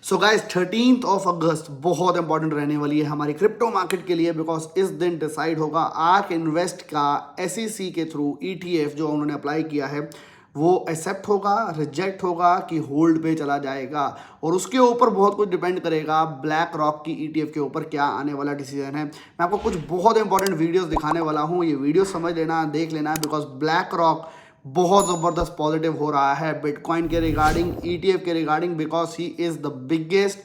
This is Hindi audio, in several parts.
सो गाइस 13th ऑफ अगस्त बहुत इंपॉर्टेंट रहने वाली है हमारी क्रिप्टो मार्केट के लिए, बिकॉज इस दिन डिसाइड होगा आर्क इन्वेस्ट का SEC के थ्रू ETF जो उन्होंने अप्लाई किया है वो एक्सेप्ट होगा, रिजेक्ट होगा कि होल्ड पे चला जाएगा। और उसके ऊपर बहुत कुछ डिपेंड करेगा ब्लैक रॉक की ETF के ऊपर क्या आने वाला डिसीजन है। मैं आपको कुछ बहुत इंपॉर्टेंट वीडियोस दिखाने वाला हूँ, ये वीडियो समझ लेना, देख लेना, बिकॉज ब्लैक रॉक बहुत ज़बरदस्त पॉजिटिव हो रहा है बिटकॉइन के रिगार्डिंग, ETF के regarding, because he is the biggest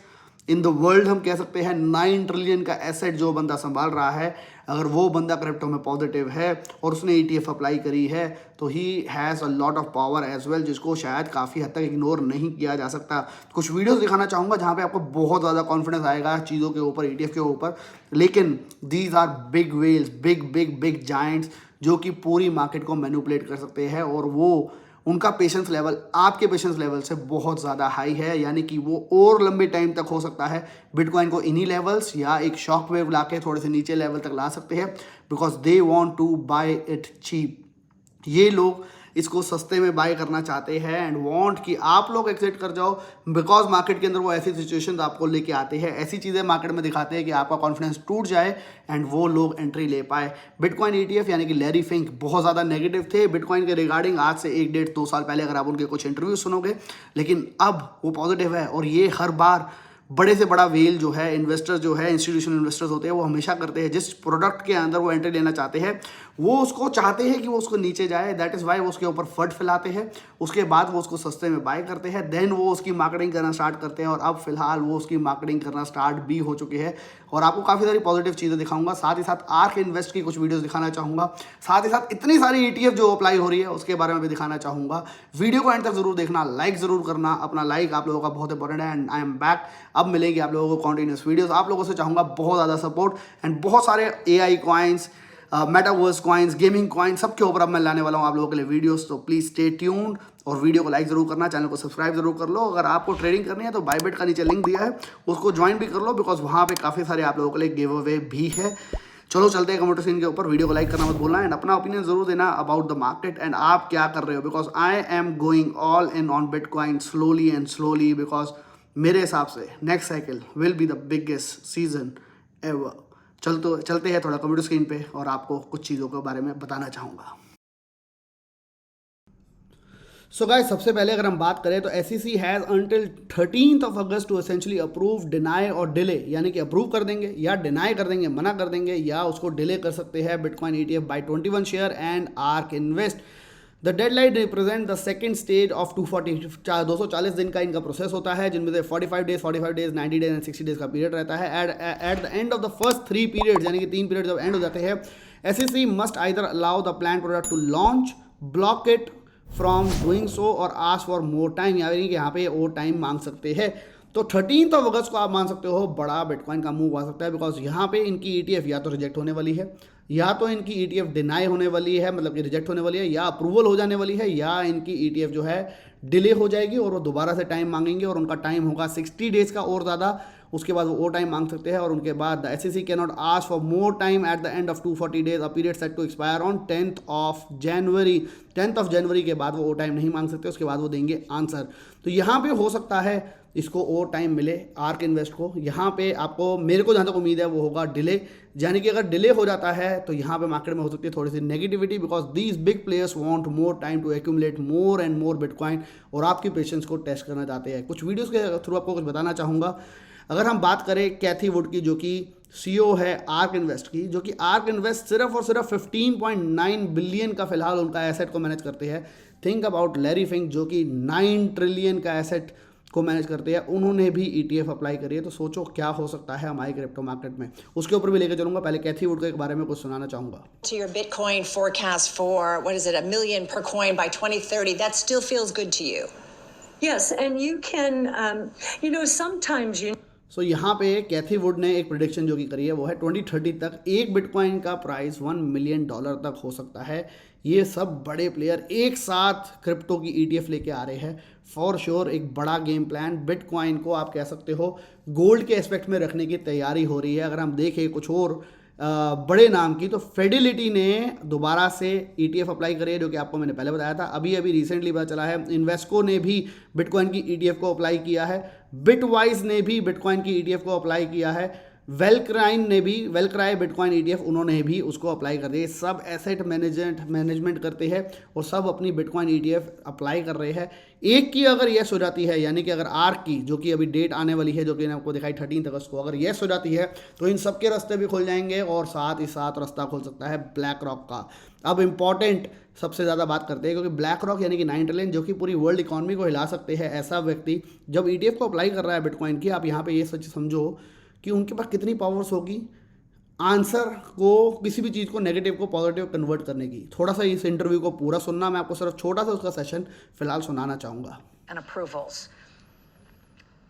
in the world. हम कह सकते हैं 9 ट्रिलियन का एसेट जो बंदा संभाल रहा है, अगर वो बंदा क्रिप्टो में पॉजिटिव है और उसने ETF अप्लाई करी है तो he has a lot of power as well, जिसको शायद काफ़ी हद तक इग्नोर नहीं किया जा सकता। कुछ वीडियोस दिखाना चाहूँगा जहाँ पे आपको बहुत ज़्यादा कॉन्फिडेंस आएगा चीज़ों के ऊपर, ETF के ऊपर। लेकिन these are big whales, big big big giants जो कि पूरी मार्केट को मैनिपुलेट कर सकते हैं, और वो उनका पेशेंस लेवल आपके पेशेंस लेवल से बहुत ज़्यादा हाई है, यानी कि वो और लंबे टाइम तक हो सकता है बिटकॉइन को इन्हीं लेवल्स या एक शॉक वेव ला के थोड़े से नीचे लेवल तक ला सकते हैं, because they want to buy it cheap. ये लोग इसको सस्ते में बाय करना चाहते हैं एंड वांट कि आप लोग एग्जिट कर जाओ, बिकॉज मार्केट के अंदर वो ऐसी सिचुएशंस आपको लेके आते हैं, ऐसी चीज़ें मार्केट में दिखाते हैं कि आपका कॉन्फिडेंस टूट जाए एंड वो लोग एंट्री ले पाए। बिटकॉइन ETF यानी कि लैरी फिंक बहुत ज़्यादा नेगेटिव थे बिटकॉइन के रिगार्डिंग आज से 1 1.5 साल पहले, अगर आप उनके कुछ इंटरव्यू सुनोगे, लेकिन अब वो पॉजिटिव है। और ये हर बार बड़े से बड़ा वेल जो है, इन्वेस्टर्स जो है, इंस्टीट्यूशनल इन्वेस्टर्स होते हैं, वो हमेशा करते हैं जिस प्रोडक्ट के अंदर वो एंट्री लेना चाहते हैं वो उसको चाहते हैं कि वो उसको नीचे जाए, दैट इज़ वाई वो उसके ऊपर फट फैलाते हैं, उसके बाद वो उसको सस्ते में बाय करते हैं, देन वो उसकी मार्केटिंग करना स्टार्ट करते हैं, और अब फिलहाल वो उसकी मार्केटिंग करना स्टार्ट भी हो चुके हैं। और आपको काफ़ी सारी पॉजिटिव चीज़ें दिखाऊंगा, साथ ही साथ आर्क इन्वेस्ट की कुछ वीडियोस दिखाना चाहूँगा, साथ ही साथ इतनी सारी ETF जो अप्लाई हो रही है उसके बारे में भी दिखाना चाहूँगा। वीडियो को एंड तक जरूर देखना, लाइक ज़रूर करना, अपना लाइक आप लोगों का बहुत इंपॉर्टेंट है। एंड आई एम बैक, अब मिलेंगे आप लोगों को कॉन्टिन्यूस वीडियोस। आप लोगों से चाहूँगा बहुत ज़्यादा सपोर्ट एंड बहुत सारे AI coins, metaverse coins, gaming coins, सबके ऊपर अब मैं लाने वाला हूँ आप लोगों के लिए वीडियोस। तो प्लीज़ स्टे ट्यून्ड और वीडियो को लाइक जरूर करना, चैनल को सब्सक्राइब जरूर कर लो। अगर आपको ट्रेडिंग करनी है तो बायबिट का नीचे लिंक दिया है, उसको ज्वाइन भी कर लो, बिकॉज वहाँ पे काफ़ी सारे आप लोगों के लिए गिव अवे भी है। चलो चलते हैं कंप्यूटर स्क्रीन के ऊपर। वीडियो को लाइक करना मत भूलना एंड अपना ओपिनियन जरूर देना अबाउट द मार्केट एंड आप क्या कर रहे हो, because I am going all in on bitcoin slowly and slowly, because मेरे हिसाब से next cycle will be the biggest season ever. चलते हैं थोड़ा कंप्यूटर स्क्रीन पे और आपको कुछ चीज़ों के बारे में बताना चाहूँगा। सो गाइस, सबसे पहले अगर हम बात करें तो SEC has until 13th of August to essentially approve, deny और डिले, यानी कि अप्रूव कर देंगे या डिनाई कर देंगे, मना कर देंगे, या उसको डिले कर सकते हैं bitcoin ETF by 21 share and Ark invest. The deadline represent the second stage of 240 दिन का इनका प्रोसेस होता है, जिनमें से 45 डेज 90 डेज एंड 60 डेज का पीरियड रहता है। Eight the end of the first 3 periods, यानी कि 3 पीरियड जब एंड हो जाते हैं, SEC must either allow the plan product to launch, block it from doing so और आस्क फॉर मोर टाइम, यानी कि यहाँ पे और टाइम मांग सकते हैं। तो 13th ऑफ अगस्त को आप मान सकते हो बड़ा बिटकॉइन का मूव आ सकता है, बिकॉज यहाँ पे इनकी ETF या तो रिजेक्ट होने वाली है, या तो इनकी ETF डिनाई होने वाली है, मतलब कि रिजेक्ट होने वाली है, या अप्रूवल हो जाने वाली है, या इनकी ETF जो है डिले हो जाएगी और वो दोबारा से टाइम मांगेंगे और उनका टाइम होगा 60 डेज का और ज़्यादा। उसके बाद वो और टाइम मांग सकते हैं और उनके बाद the SEC can not ask for more time at the end of 240 days, a period set to expire on 10th of January. 10th of January के बाद वो और टाइम नहीं मांग सकते, उसके बाद वो देंगे आंसर। तो यहाँ पे हो सकता है इसको और टाइम मिले आर्क इन्वेस्ट को। यहाँ पे आपको, मेरे को जहाँ तक उम्मीद है वो होगा डिले, यानी कि अगर डिले हो जाता है तो यहाँ पे मार्केट में हो सकती है थोड़ी सी negativity, because these big players want more time to accumulate more and more bitcoin, और आपकी पेशेंस को टेस्ट करना चाहते हैं। कुछ वीडियोस के थ्रू आपको कुछ बताना चाहूँगा। अगर हम बात करें कैथी वुड की, जो कि CEO है आर्क इन्वेस्ट की, जो कि आर्क इन्वेस्ट सिर्फ और सिर्फ 15.9 बिलियन का फिलहाल उनका एसेट को मैनेज करते हैं। थिंक अबाउट लैरी फिंक जो कि 9 ट्रिलियन का एसेट को मैनेज करते हैं, उन्होंने भी ETF अप्लाई करी है। तो सोचो क्या हो सकता है हमारी क्रिप्टो मार्केट में, उसके ऊपर भी लेकर चलूंगा। पहले कैथी वुड के बारे में कुछ सुनाना चाहूंगा। To your Bitcoin forecast for, what is it, $1 million per coin by 2030, that still feels good to you? Yes, and you can, sometimes सो यहाँ पे कैथी वुड ने एक प्रिडिक्शन जो कि करी है वो है 2030 तक एक बिटकॉइन का प्राइस $1 मिलियन तक हो सकता है। ये सब बड़े प्लेयर एक साथ क्रिप्टो की ETF लेके आ रहे हैं, फॉर श्योर एक बड़ा गेम प्लान। बिटकॉइन को आप कह सकते हो गोल्ड के एस्पेक्ट में रखने की तैयारी हो रही है। अगर हम देखें कुछ और बड़े नाम की, तो फिडेलिटी ने दोबारा से ETF अप्लाई करी है, जो कि आपको मैंने पहले बताया था। अभी अभी रिसेंटली पता चला है इन्वेस्को ने भी बिटकॉइन की ETF को अप्लाई किया है, बिटवाइज ने भी बिटकॉइन की ETF को अप्लाई किया है, वेलक्राई बिटकॉइन ETF उन्होंने भी उसको अप्लाई कर दिया। सब एसेट मैनेजमेंट करते हैं और सब अपनी बिटकॉइन ETF अप्लाई कर रहे हैं। एक की अगर येस हो जाती है, यानी कि अगर आर्क की, जो कि अभी डेट आने वाली है, जो कि आपको दिखाई 13 अगस्त को, अगर येस हो जाती है तो इन सब के रास्ते भी खुल जाएंगे और साथ ही साथ रास्ता खुल सकता है ब्लैक रॉक का। अब इंपॉर्टेंट सबसे ज़्यादा बात करते हैं, क्योंकि ब्लैक रॉक यानी कि 9 ट्रिलियन, जो कि पूरी वर्ल्ड इकॉनमी को हिला सकते हैं, ऐसा व्यक्ति जब ETF को अप्लाई कर रहा है बिटकॉइन की, आप यहाँ पे ये सच समझो कि उनके पास कितनी पावर्स होगी आंसर को, किसी भी चीज़ को नेगेटिव को पॉजिटिव कन्वर्ट करने की। थोड़ा सा इस इंटरव्यू को पूरा सुनना, मैं आपको सिर्फ छोटा सा उसका सेशन फिलहाल सुनाना चाहूँगा। And approvals.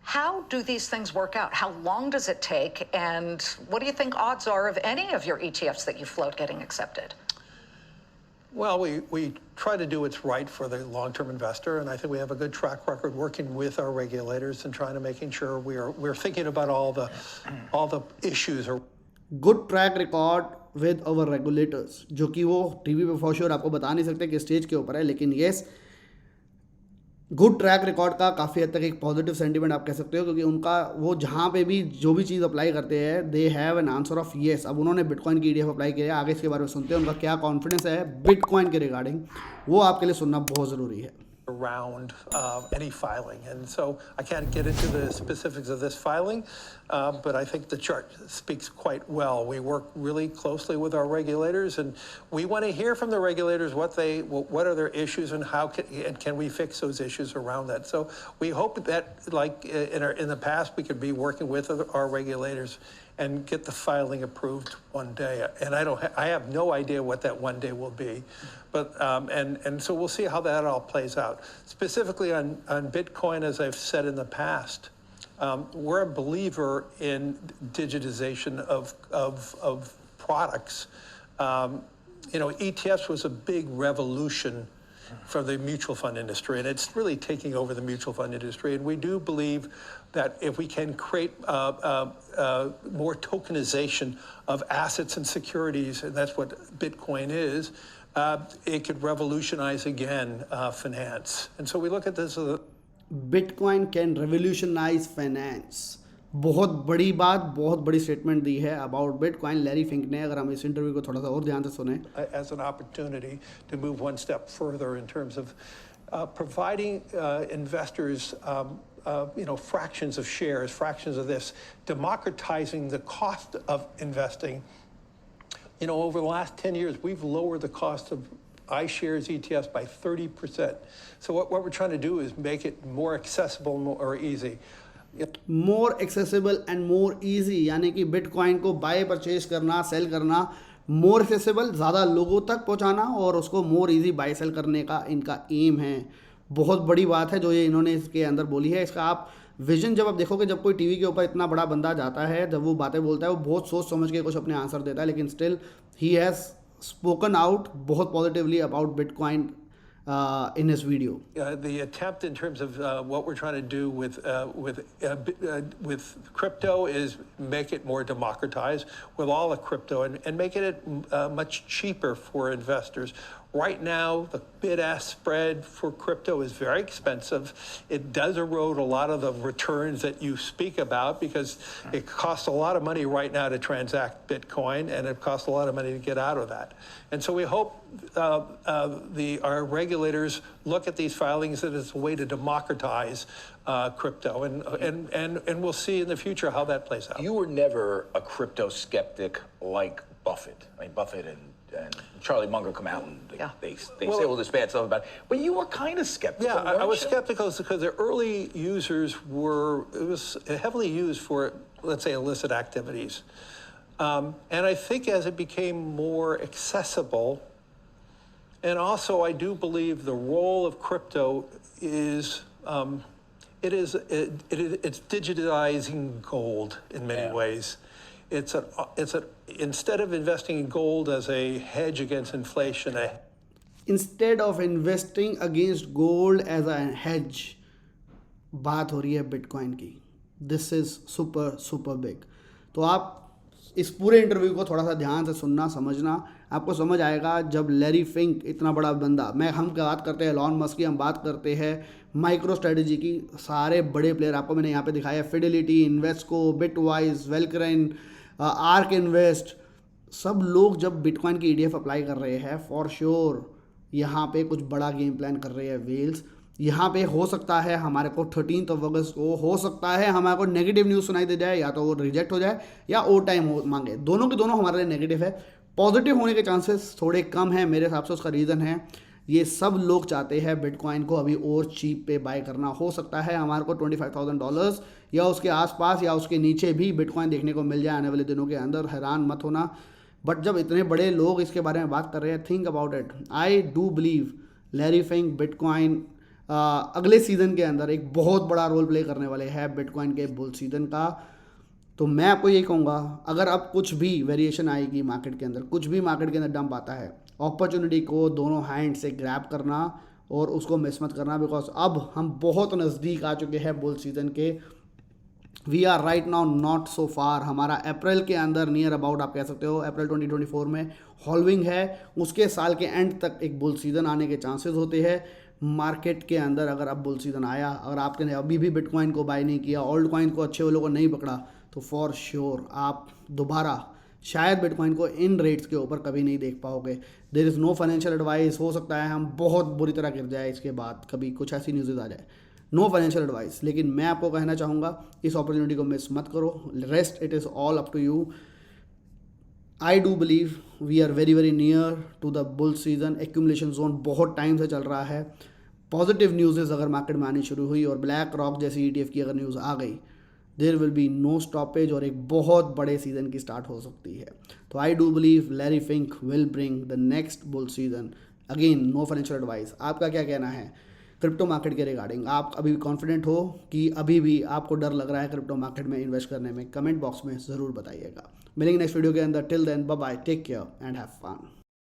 How do these things work out? How long does it take? And what do you think odds are of any of your ETFs that you float getting accepted? Well, we try to do what's right for the long-term investor, and I think we have a good track record working with our regulators and trying to making sure we're thinking about all the issues. Good track record with our regulators, जो कि वो टीवी पे फॉर श्योर आपको बता नहीं सकते कि स्टेज के ऊपर है, लेकिन येस, गुड ट्रैक रिकॉर्ड का काफ़ी हद तक एक पॉजिटिव सेंटीमेंट आप कह सकते हो, क्योंकि उनका वो जहाँ पे भी जो भी चीज़ अप्लाई करते हैं they have an answer of yes. अब उन्होंने बिटकॉइन की ETF अप्लाई किया है, आगे इसके बारे में सुनते हैं उनका क्या कॉन्फिडेंस है बिटकॉइन के रिगार्डिंग, वो आपके लिए सुनना बहुत ज़रूरी है। Around any filing, and so I can't get into the specifics of this filing, but I think the chart speaks quite well. We work really closely with our regulators, and we want to hear from the regulators what are their issues and how can we fix those issues around that. So we hope that, like in the past, we could be working with our regulators and get the filing approved one day. And I have no idea what that one day will be, but and so we'll see how that all plays out. Specifically on Bitcoin, as I've said in the past, we're a believer in digitization of products. ETFs was a big revolution for the mutual fund industry, and it's really taking over the mutual fund industry. And we do believe that if we can create more tokenization of assets and securities, and that's what Bitcoin is, it could revolutionize again finance. And so we look at this as bitcoin can revolutionise finance. बहुत बड़ी बात, बहुत बड़ी स्टेटमेंट दी है अबाउट बिटकॉइन लैरी फिंक ने, अगर हम इस इंटरव्यू को थोड़ा सा और ध्यान से सुने। as an opportunity to move one step further in terms of providing investors fractions of shares, fractions of this, democratizing the cost of investing. Over the last 10 years, we've lowered the cost of iShares ETFs by 30%. So what we're trying to do is make it more accessible, more easy. More accessible and more easy, यानी कि बिटकॉइन को बाय परचेज करना, सेल करना, मोर एक्सेसिबल, ज़्यादा लोगों तक पहुंचाना और उसको मोर इजी बाय सेल करने का इनका एम है। बहुत बड़ी बात है जो ये इन्होंने इसके अंदर बोली है। इसका आप विजन जब आप देखोगे, जब कोई टीवी के ऊपर इतना बड़ा बंदा जाता है, जब वो बातें बोलता है, वो बहुत सोच समझ के कुछ अपने आंसर देता है, लेकिन still he has spoken out बहुत positively about bitcoin in his video. The attempt in terms of what we're trying to do with crypto is make it more democratized with all of crypto and making it much cheaper for investors. Right now, the bid-ask spread for crypto is very expensive. It does erode a lot of the returns that you speak about because it costs a lot of money right now to transact Bitcoin, and it costs a lot of money to get out of that. And so we hope our regulators look at these filings as a way to democratize crypto, and we'll see in the future how that plays out. You were never a crypto skeptic like Buffett. I mean, Buffett and Charlie Munger come out and they say all this bad stuff about it. But you were kind of skeptical. Yeah, I was skeptical because the early users it was heavily used for, let's say, illicit activities. And I think as it became more accessible, and also I do believe the role of crypto is it's digitizing gold in many ways. Instead of investing in gold as a hedge against inflation, instead of investing against gold as a hedge, बात हो रही है बिटकॉइन की। This is super super big. तो आप इस पूरे इंटरव्यू को थोड़ा सा ध्यान से सुनना समझना, आपको समझ आएगा जब लैरी फिंक इतना बड़ा बंदा, हम बात करते हैं एलॉन मस्क की, हम बात करते हैं माइक्रो स्ट्रेटजी की, सारे बड़े प्लेयर आपको मैंने यहाँ पे दिखाया, फिडेलिटी, इन्वेस्टको, बिटवाइज, वेलक्रेन, आर्क इन्वेस्ट, सब लोग जब बिटकॉइन की ईडीएफ अप्लाई कर रहे हैं, फॉर श्योर यहाँ पे कुछ बड़ा गेम प्लान कर रहे हैं वेल्स। यहाँ पे हो सकता है हमारे को 13 अगस्त को हो सकता है हमारे को नेगेटिव न्यूज़ सुनाई दे जाए, या तो वो रिजेक्ट हो जाए या ओवर टाइम हो मांगे, दोनों के दोनों हमारे लिए नेगेटिव है। पॉजिटिव होने के चांसेस थोड़े कम हैं मेरे हिसाब से। उसका रीज़न है ये सब लोग चाहते हैं बिटकॉइन को अभी और चीप पे बाय करना। हो सकता है हमारे को $25,000 या उसके आसपास या उसके नीचे भी बिटकॉइन देखने को मिल जाए आने वाले दिनों के अंदर, हैरान मत होना। बट जब इतने बड़े लोग इसके बारे में बात कर रहे हैं, think about it. I do believe Larry Fink bitcoin अगले सीज़न के अंदर एक बहुत बड़ा रोल प्ले करने वाले हैं बिटकॉइन के बुल सीज़न का। तो मैं आपको यही कहूँगा, अगर अब कुछ भी वेरिएशन आएगी मार्केट के अंदर, कुछ भी मार्केट के अंदर डंप आता है, अपॉर्चुनिटी को दोनों हैंड से ग्रैब करना और उसको मिस मत करना, बिकॉज अब हम बहुत नज़दीक आ चुके हैं बुल सीज़न के। We are right now not so far. हमारा अप्रैल के अंदर नियर अबाउट आप कह सकते हो अप्रैल 2024 में हॉल्विंग है, उसके साल के एंड तक एक बुल सीज़न आने के चांसेस होते हैं मार्केट के अंदर। अगर अब बुल सीज़न आया, अगर आपने अभी भी बिटकॉइन को बाय नहीं किया, ओल्ड कॉइन को अच्छे वालों को नहीं पकड़ा, तो फॉर श्योर आप दोबारा शायद बिटकॉइन को इन रेट्स के ऊपर कभी नहीं देख पाओगे। There is no financial advice. हो सकता है हम बहुत बुरी तरह गिर जाए इसके बाद, कभी कुछ ऐसी न्यूज़ आ जाए, नो फाइनेंशियल एडवाइस। लेकिन मैं आपको कहना चाहूँगा इस अपॉर्चुनिटी को मिस मत करो। Rest it is all up to you. I do believe we are very very near to the bull season. Accumulation zone बहुत टाइम से चल रहा है। पॉजिटिव न्यूज़ अगर मार्केट में आनी शुरू हुई और ब्लैक रॉक जैसी ETF की अगर न्यूज़ आ गई, there will be no stoppage और एक बहुत बड़े सीज़न की स्टार्ट हो सकती है। तो I do believe Larry Fink will bring the next bull season. Again no financial advice. आपका क्या कहना है क्रिप्टो मार्केट के रिगार्डिंग? आप अभी कॉन्फिडेंट हो कि अभी भी आपको डर लग रहा है क्रिप्टो मार्केट में इन्वेस्ट करने में? कमेंट बॉक्स में ज़रूर बताइएगा। मिलेंगे नेक्स्ट वीडियो के अंदर। Till then bye bye, take care and have fun.